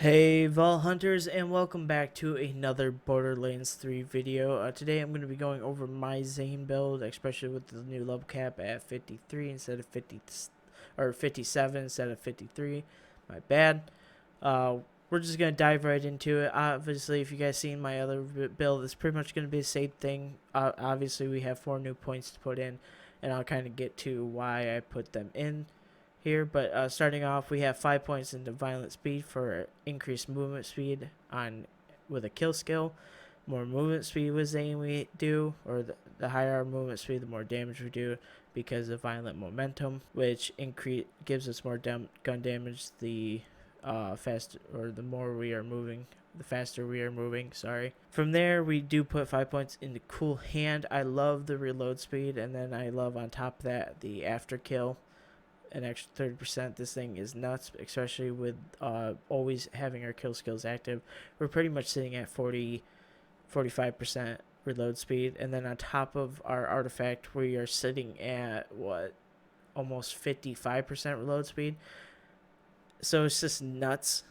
Hey Vault Hunters, and welcome back to another Borderlands 3 video. Today I'm going to be going over my Zane build, especially with the new level cap at 53 instead of 50 or 57 instead of 53. My bad. We're just going to dive right into it. Obviously, if you guys seen my other build, it's pretty much going to be the same thing. Obviously, we have 4 new points to put in, and I'll kind of get to why I put them in here, but starting off, we have 5 points into violent speed for increased movement speed on with a kill skill. More movement speed with Zane we do, or the higher our movement speed, the more damage we do because of violent momentum, which gives us more gun damage the faster or the more we are moving. The faster we are moving, sorry. From there, we do put 5 points into Cool Hand. I love the reload speed, and then I love on top of that the after kill an extra 30%. This thing is nuts, especially with always having our kill skills active. We're pretty much sitting at 45% reload speed, and then on top of our artifact, we are sitting at almost 55% reload speed. So it's just nuts.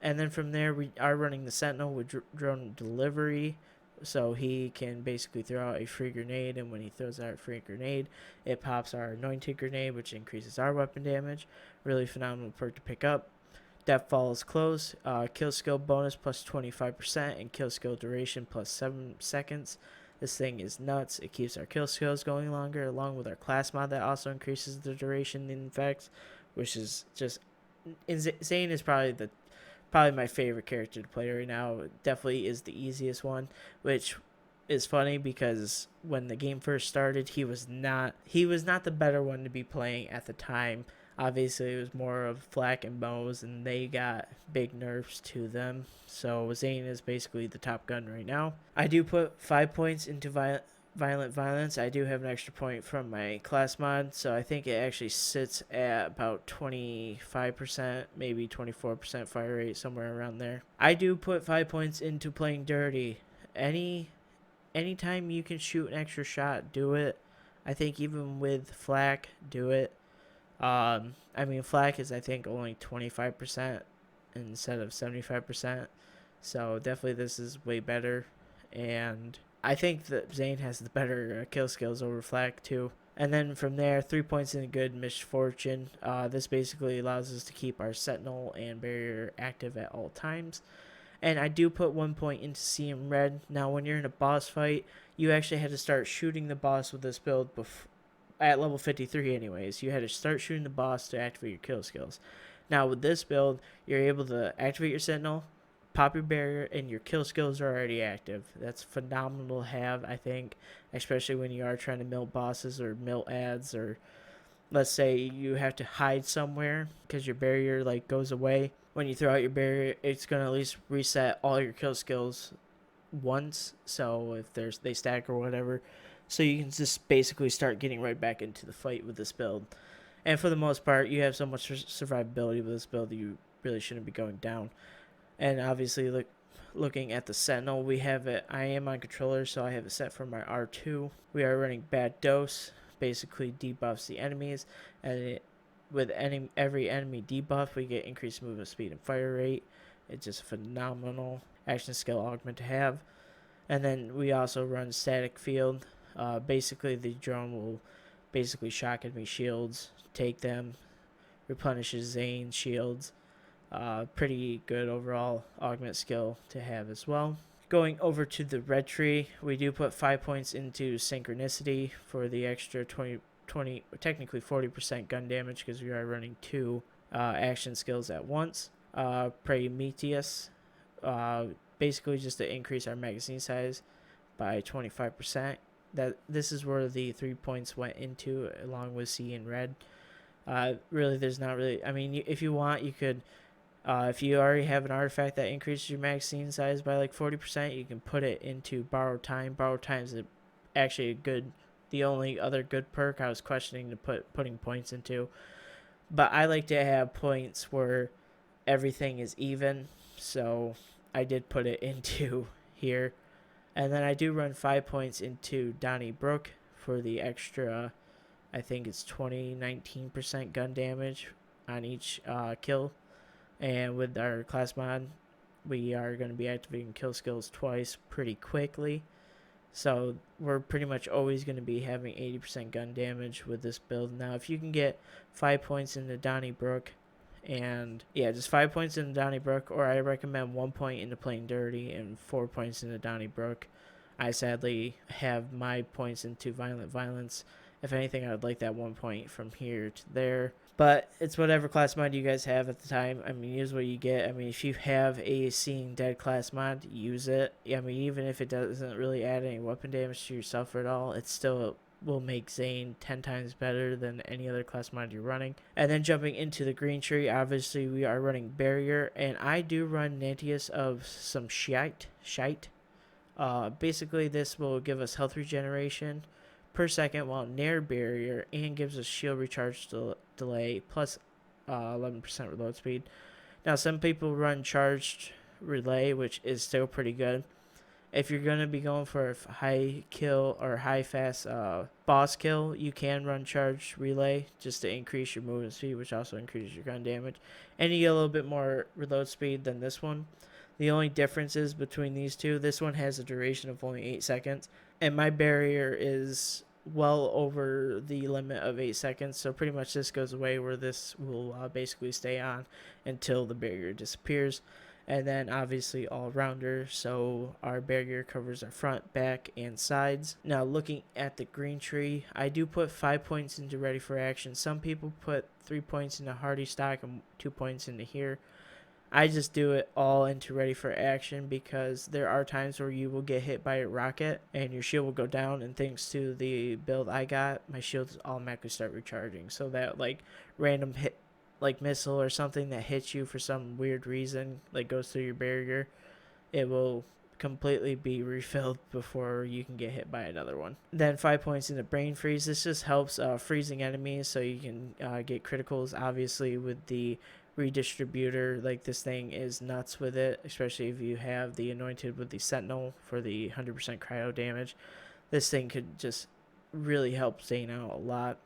And then from there, we are running the Sentinel with drone delivery, so he can basically throw out a free grenade, and when he throws out a free grenade, it pops our anointed grenade, which increases our weapon damage. Really phenomenal perk to pick up. Death follows close. Kill skill bonus plus 25%, and kill skill duration plus 7 seconds. This thing is nuts. It keeps our kill skills going longer, along with our class mod that also increases the duration in effects, which is just Zane is probably my favorite character to play right now. It definitely is the easiest one, which is funny because when the game first started, he was not the better one to be playing at the time. Obviously, it was more of Flak and Moe's, and they got big nerfs to them. So Zane is basically the top gun right now. I do put 5 points into violent violence. I do have an extra point from my class mod, so I think it actually sits at about 25%, maybe 24% fire rate, somewhere around there. I do put 5 points into playing dirty. Anytime you can shoot an extra shot, do it. I think even with Flak, do it. I mean, Flak is I think only 25% instead of 75%, so definitely this is way better, and I think that Zane has the better kill skills over Flak too. And then from there, 3 points in good misfortune. This basically allows us to keep our Sentinel and Barrier active at all times. And I do put 1 point into seeing red. Now, when you're in a boss fight, you actually had to start shooting the boss with this build at level 53 anyways. You had to start shooting the boss to activate your kill skills. Now, with this build, you're able to activate your Sentinel, pop your barrier, and your kill skills are already active. That's phenomenal to have, I think, especially when you are trying to mill bosses or mill ads, or let's say you have to hide somewhere because your barrier goes away. When you throw out your barrier, it's going to at least reset all your kill skills once, so if they stack or whatever, so you can just basically start getting right back into the fight with this build. And for the most part, you have so much survivability with this build that you really shouldn't be going down. And obviously, looking at the Sentinel, we have it. I am on controller, so I have it set for my R2. We are running Bad Dose, basically debuffs the enemies, and with every enemy debuff, we get increased movement speed and fire rate. It's just phenomenal action skill augment to have. And then we also run Static Field. Basically, the drone will basically shock enemy shields, take them, replenishes Zane shields. Pretty good overall augment skill to have as well. Going over to the red tree, we do put 5 points into synchronicity for the extra 20 technically 40% gun damage because we are running 2 action skills at once. Prometheus, basically just to increase our magazine size by 25%. This is where the 3 points went into, along with C and red. Really, there's not really. I mean, if you want, you could. If you already have an artifact that increases your magazine size by 40%, you can put it into Borrowed Time. Borrowed Time is actually the only other good perk I was questioning to putting points into. But I like to have points where everything is even, so I did put it into here. And then I do run 5 points into Donnybrook for the extra, I think it's 19% gun damage on each kill. And with our class mod, we are going to be activating kill skills twice pretty quickly. So we're pretty much always going to be having 80% gun damage with this build. Now, if you can get 5 points into Donnybrook, and yeah, just 5 points into Donnybrook, or I recommend 1 point into Playing Dirty and 4 points into Donnybrook. I sadly have my points into Violent Violence. If anything, I would like that 1 point from here to there. But it's whatever class mod you guys have at the time. I mean, use what you get. I mean, if you have a Seeing Dead class mod, use it. I mean, even if it doesn't really add any weapon damage to yourself at all, it still will make Zane 10 times better than any other class mod you're running. And then jumping into the green tree, obviously we are running Barrier, and I do run Nantius of some shite. Basically, this will give us health regeneration per second while near Barrier, and gives us shield recharge delay plus 11% reload speed. Now, some people run charged relay, which is still pretty good. If you're going to be going for a high kill or high fast boss kill, you can run charged relay just to increase your movement speed, which also increases your gun damage. And you get a little bit more reload speed than this one. The only difference is between these two, this one has a duration of only 8 seconds. And my Barrier is well over the limit of 8 seconds. So pretty much this goes away, where this will basically stay on until the Barrier disappears. And then obviously all rounder, so our Barrier covers our front, back, and sides. Now looking at the green tree, I do put 5 points into Ready for Action. Some people put 3 points into Hardy Stock and 2 points into here. I just do it all into Ready for Action because there are times where you will get hit by a rocket and your shield will go down, and thanks to the build I got, my shields automatically start recharging, so that like random hit, like missile or something that hits you for some weird reason, like goes through your Barrier, it will completely be refilled before you can get hit by another one. Then 5 points into Brain Freeze. This just helps freezing enemies so you can get criticals. Obviously with the redistributor, like this thing is nuts with it, especially if you have the Anointed with the Sentinel for the 100% cryo damage. This thing could just really help Zane out a lot,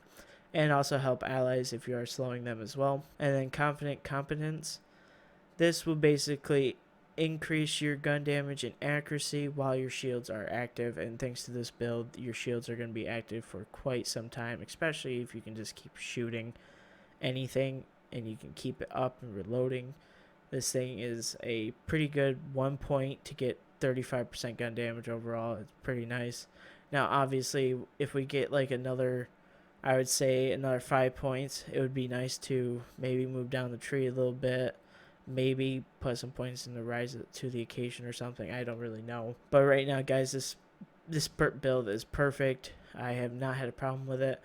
and also help allies if you are slowing them as well. And then Confident Competence. This will basically increase your gun damage and accuracy while your shields are active, and thanks to this build, your shields are going to be active for quite some time, especially if you can just keep shooting anything and you can keep it up and reloading. This thing is a pretty good 1 point to get 35% gun damage overall. It's pretty nice. Now obviously if we get like another, I would say another 5 points, it would be nice to maybe move down the tree a little bit, maybe put some points in the Rise to the Occasion or something. I don't really know, but right now guys, this build is perfect. I have not had a problem with it.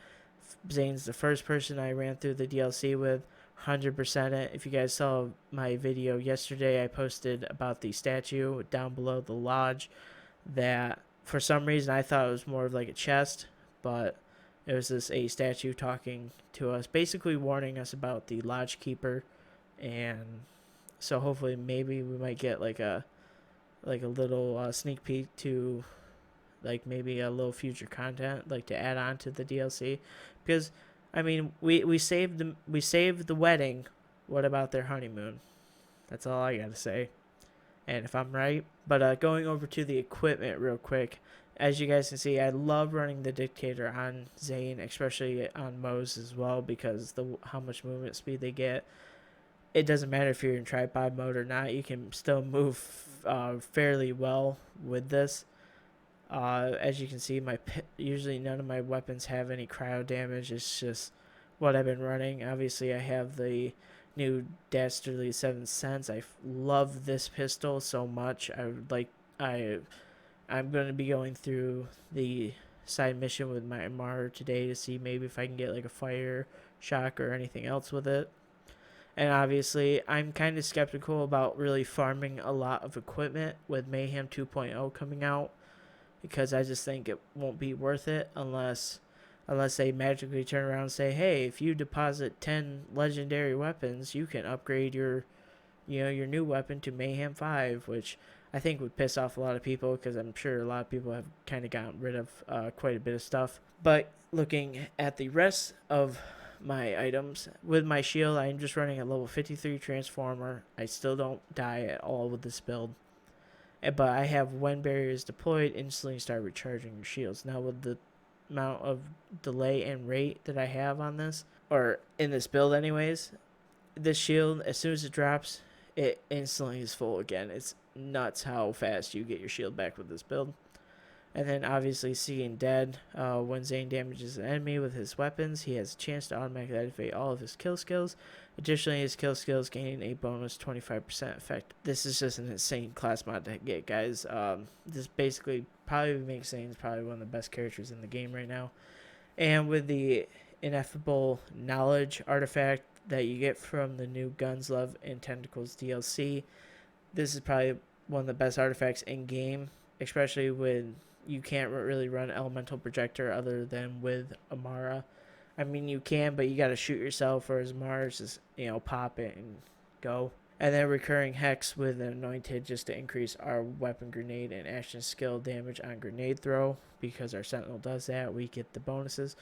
Zane's the first person I ran through the DLC with. 100% it. If you guys saw my video yesterday, I posted about the statue down below the lodge that for some reason I thought it was more of like a chest, but it was this a statue talking to us, basically warning us about the lodge keeper. And so hopefully maybe we might get like a little sneak peek to like maybe a little future content, like to add on to the DLC. Because I mean, we saved the wedding. What about their honeymoon? That's all I gotta say. And if I'm right, but going over to the equipment real quick, as you guys can see, I love running the Dictator on Zane, especially on Mo's as well, because how much movement speed they get. It doesn't matter if you're in tripod mode or not, you can still move fairly well with this. As you can see, usually none of my weapons have any cryo damage. It's just what I've been running. Obviously, I have the new Dastardly 7th Sense. I love this pistol so much. I'm going to be going through the side mission with my MR today to see maybe if I can get like a fire shock or anything else with it. And obviously, I'm kind of skeptical about really farming a lot of equipment with Mayhem 2.0 coming out, because I just think it won't be worth it unless they magically turn around and say, hey, if you deposit 10 legendary weapons, you can upgrade your new weapon to Mayhem 5, which I think would piss off a lot of people, because I'm sure a lot of people have kind of gotten rid of quite a bit of stuff. But looking at the rest of my items. With my shield, I'm just running a level 53 transformer. I still don't die at all with this build. But I have when barriers deployed, instantly start recharging your shields. Now with the amount of delay and rate that I have on this, or in this build anyways, this shield, as soon as it drops, it instantly is full again. It's nuts how fast you get your shield back with this build. And then obviously seeing dead, when Zane damages an enemy with his weapons, he has a chance to automatically activate all of his kill skills. Additionally, his kill skills gain a bonus 25% effect. This is just an insane class mod to get, guys. This basically probably makes Zane probably one of the best characters in the game right now. And with the ineffable knowledge artifact that you get from the new Guns, Love, and Tentacles DLC, this is probably one of the best artifacts in game, especially when you can't really run elemental projector other than with Amara. I mean, you can, but you got to shoot yourself, whereas Amara's just, pop it and go. And then recurring hex with an anointed just to increase our weapon, grenade, and action skill damage on grenade throw, because our sentinel does that. We get the bonuses.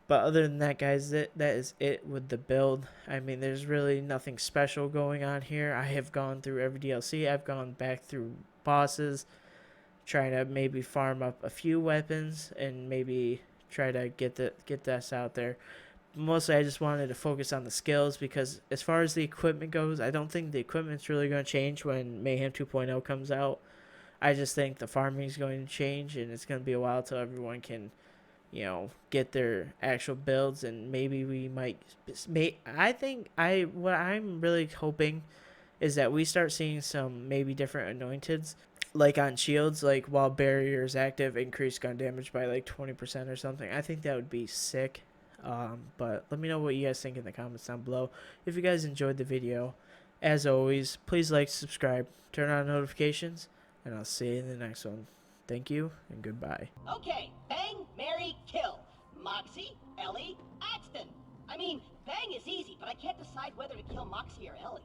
But other than that, guys, that is it with the build. I mean, there's really nothing special going on here. I have gone through every DLC. I've gone back through bosses, trying to maybe farm up a few weapons and maybe try to get this out there. Mostly I just wanted to focus on the skills, because as far as the equipment goes, I don't think the equipment's really going to change when Mayhem 2.0 comes out. I just think the farming is going to change, and it's going to be a while till everyone can, get their actual builds, and maybe we might. What I'm really hoping is that we start seeing some maybe different anointeds, like on shields, like while barrier is active, increase gun damage by like 20% or something. I think that would be sick. But let me know what you guys think in the comments down below. If you guys enjoyed the video, as always, please like, subscribe, turn on notifications, and I'll see you in the next one. Thank you, and goodbye. Okay, bang, marry, kill. Moxie, Ellie, Axton. I mean, bang is easy, but I can't decide whether to kill Moxie or Ellie.